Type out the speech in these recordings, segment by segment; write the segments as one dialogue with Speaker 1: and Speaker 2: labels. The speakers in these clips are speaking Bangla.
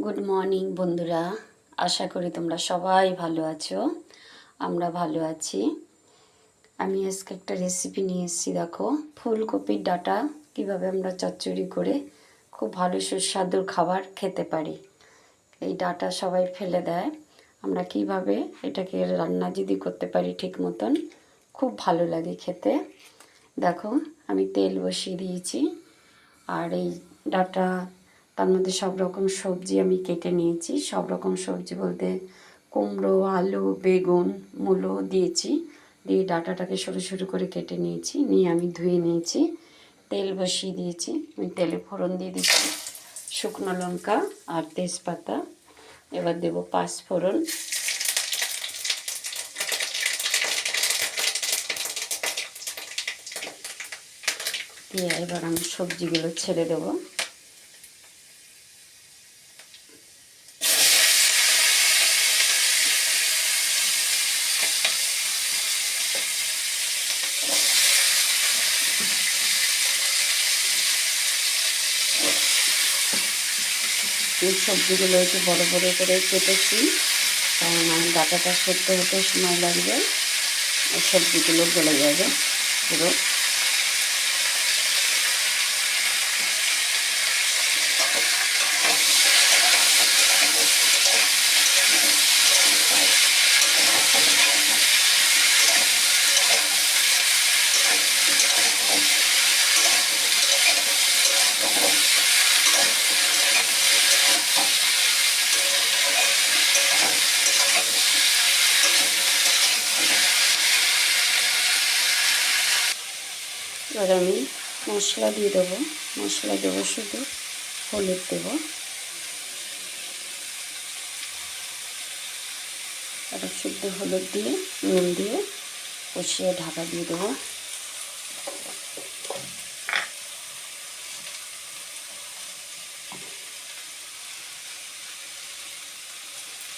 Speaker 1: গুড মর্নিং বন্ধুরা, আশা করি তোমরা সবাই ভালো আছো। আমরা ভালো আছি। আমি আজকে একটা রেসিপি নিয়ে এসেছি। দেখো, ফুলকপির ডাঁটা কিভাবে আমরা চচ্চড়ি করে খুব ভালো সুস্বাদু খাবার খেতে পারি। এই ডাঁটা সবাই ফেলে দেয়, আমরা কিভাবে এটাকে রান্না যদি করতে পারি ঠিক মতন, খুব ভালো লাগে খেতে। দেখো, আমি তেল বসিয়ে দিয়েছি, আর এই ডাঁটা তার মধ্যে সব রকম সবজি আমি কেটে নিয়েছি। সব রকম সবজি বলতে কুমড়ো, আলু, বেগুন, মূলো দিয়েছি। দিয়ে ডাঁটাটাকে সরু সরু করে কেটে নিয়েছি, নিয়ে আমি ধুয়ে নিয়েছি। তেল বসিয়ে দিয়েছি, আমি তেলে ফোড়ন দিয়ে দিচ্ছি শুকনো লঙ্কা আর তেজপাতা। এবার দেবো পাঁচফোড়ন, দিয়ে এবার আমি সবজিগুলো ছেড়ে দেবো। এই সবজিগুলো একটু বড় বড় করে কেটেছি, কারণ আমার ডাঁটাটা সেদ্ধ হতে সময় লাগবে, আর সবজিগুলো গলে যাবে পুরো। এবার আমি মশলা দিয়ে দেবো। মশলা দেবো শুধু হলুদ দেবো, আর শুদ্ধ হলুদ দিয়ে নুন দিয়ে কষিয়ে ঢাকা দিয়ে দেবো।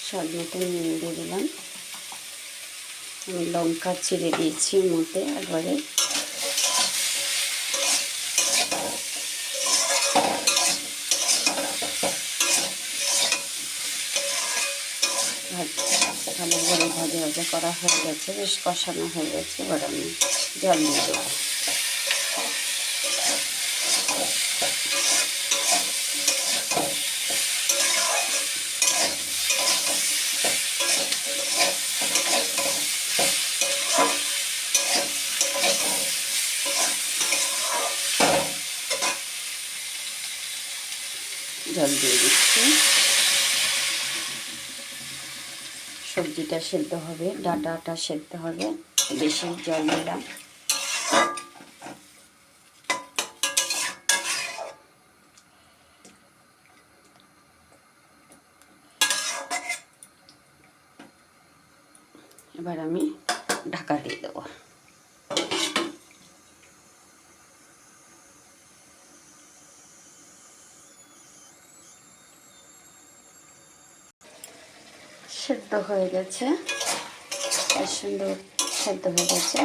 Speaker 1: স্বাদ মতো নুন দিয়ে দিলাম। আমি লঙ্কা চিড়ে দিয়েছি মধ্যে একবারে। ভালো করে ভাজা ভাজা করা হয়ে গেছে, বেশ কষানো হয়ে গেছে। এবার আমি জল দিয়ে দেবো। জল দিয়ে দিচ্ছি। সবজিটা সেদ্ধ হবে, ডাঁটাটা সেদ্ধ হবে, বেশি জল দিলাম। এবার আমি ঢাকা দিয়ে দেবো। সেদ্ধ হয়ে গেছে, বেশ সুন্দর সেদ্ধ হয়ে গেছে।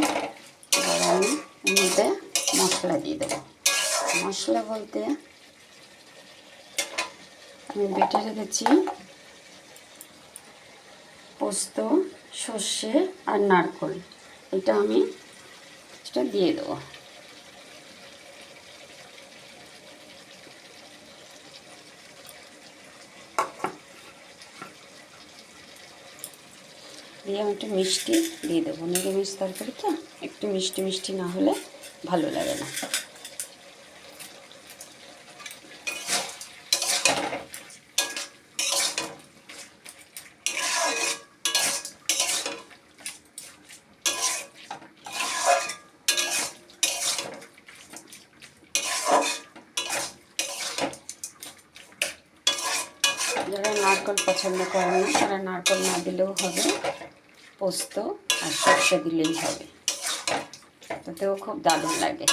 Speaker 1: এবার আমি মধ্যে মশলা দিয়ে দেবো। মশলা বলতে আমি বেটে রেখেছি পোস্ত, সর্ষে আর নারকেল, এটা আমি সেটা দিয়ে দেবো। দিয়ে আমি একটু মিষ্টি দিয়ে দেবো। নিরামিষ তরকারি তো একটু মিষ্টি মিষ্টি না হলে ভালো লাগে না। যারা নারকেল পছন্দ করেন না তারা নারকেল না দিলেও হবে, পোস্ত আর সর্ষে দিলেই হবে, তাতেও খুব দারুণ লাগে।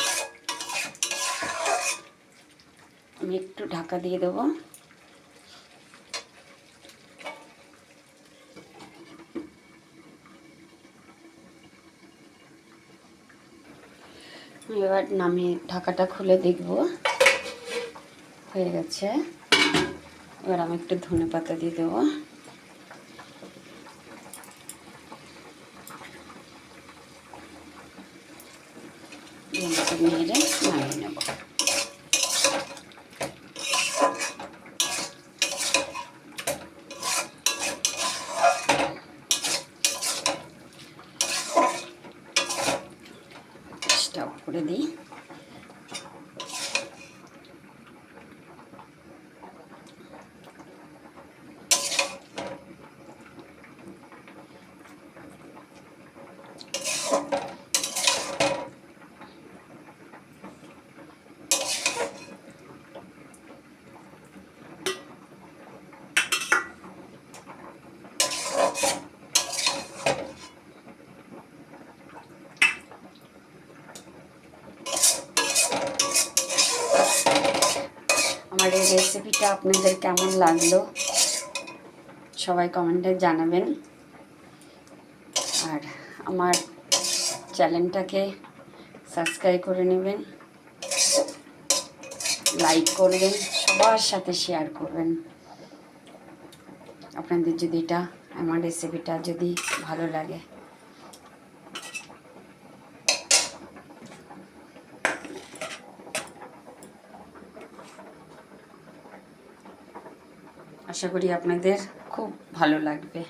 Speaker 1: আমি একটু ঢাকা দিয়ে দেবো। এবার নামিয়ে ঢাকাটা খুলে দেখব, হয়ে গেছে। এবার আমি একটু ধনে পাতা দিয়ে দেবো। নেড়ে নামিয়ে নেব। স্টপ করে দিই। আমার এই রেসিপিটা আপনাদের কেমন লাগলো সবাই কমেন্টে জানাবেন। আর আমার চ্যানেলটাকে সাবস্ক্রাইব করে নেবেন, লাইক করবেন, সবার সাথে শেয়ার করবেন। আপনাদের যদি আমার রেসিপিটা যদি ভালো লাগে। আশা করি আপনাদের খুব ভালো লাগবে।